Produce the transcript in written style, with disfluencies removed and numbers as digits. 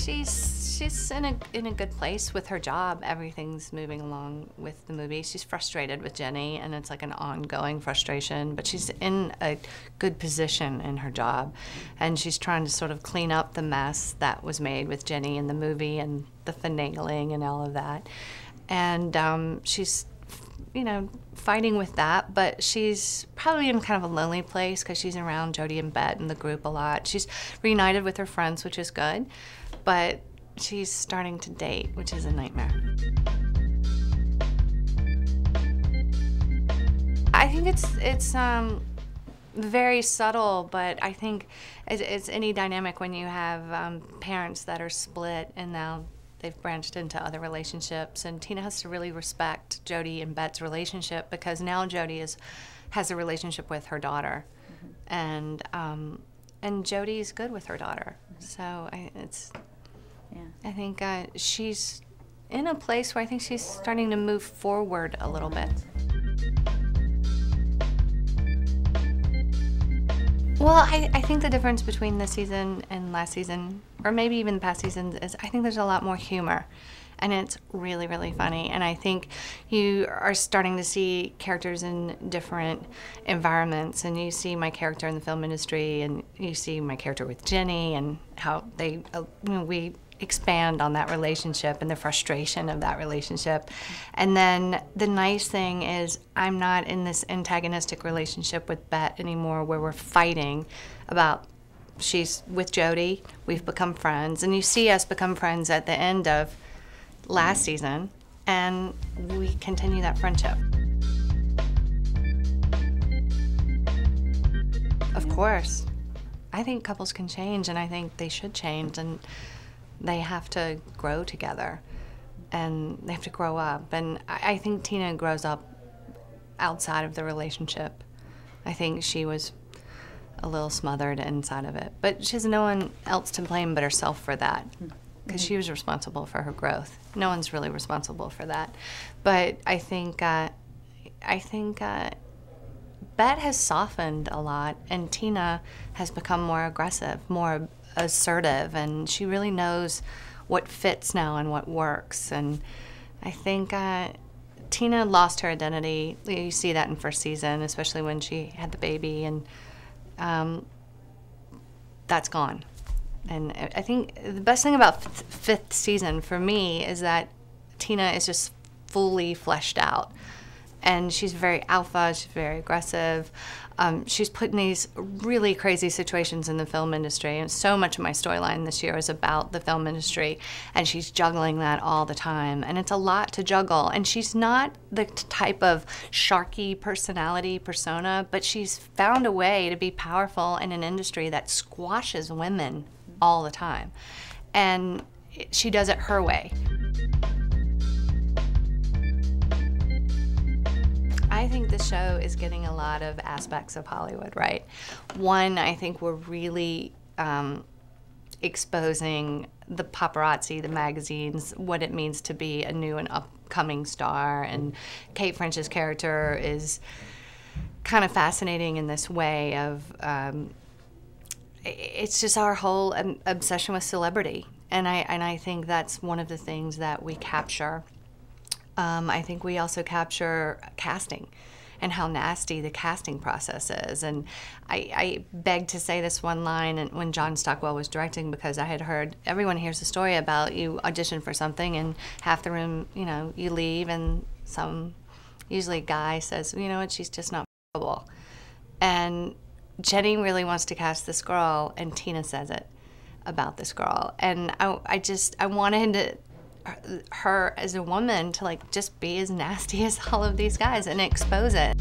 She's in a good place with her job. Everything's moving along with the movie. She's frustrated with Jenny, and it's like an ongoing frustration, but she's in a good position in her job, and she's trying to sort of clean up the mess that was made with Jenny in the movie and the finagling and all of that. And she's, you know, fighting with that, but she's probably in kind of a lonely place because she's around Jody and Bet and the group a lot. She's reunited with her friends, which is good, but she's starting to date, which is a nightmare. I think it's very subtle, but I think it's any dynamic when you have parents that are split and now they've branched into other relationships, and Tina has to really respect Jody and Bet's relationship because now Jody has a relationship with her daughter, and Jody's good with her daughter. So I think she's in a place where I think she's starting to move forward a little bit. Well, I think the difference between this season and last season, or maybe even past seasons, is I think there's a lot more humor. And it's really, really funny. And I think you are starting to see characters in different environments. And you see my character in the film industry, and you see my character with Jenny, and how they, we expand on that relationship and the frustration of that relationship. And then the nice thing is I'm not in this antagonistic relationship with Bet anymore where we're fighting about, she's with Jody, we've become friends, and you see us become friends at the end of last season, and we continue that friendship. Of course. I think couples can change, and I think they should change, and they have to grow together, and they have to grow up. And I think Tina grows up outside of the relationship. I think she was a little smothered inside of it, but she has no one else to blame but herself for that, because she was responsible for her growth. No one's really responsible for that. But I think Bet has softened a lot, and Tina has become more aggressive, more assertive, and she really knows what fits now and what works. And I think Tina lost her identity. You see that in first season, especially when she had the baby, and that's gone. And I think the best thing about fifth season for me is that Tina is just fully fleshed out. And she's very alpha, she's very aggressive. She's put in these really crazy situations in the film industry, and so much of my storyline this year is about the film industry, and she's juggling that all the time, and it's a lot to juggle. And she's not the type of sharky personality persona, but she's found a way to be powerful in an industry that squashes women all the time, and she does it her way. I think the show is getting a lot of aspects of Hollywood right. One, I think we're really exposing the paparazzi, the magazines, what it means to be a new and upcoming star. And Kate French's character is kind of fascinating in this way of, it's just our whole obsession with celebrity. And I think that's one of the things that we capture. I think we also capture casting and how nasty the casting process is. And I beg to say this one line when John Stockwell was directing, because I had heard, everyone hears the story about you audition for something and half the room, you know, you leave, and some, usually guy says, you know what, she's just not possible. And Jenny really wants to cast this girl, and Tina says it about this girl. And I wanted her as a woman to like just be as nasty as all of these guys and expose it.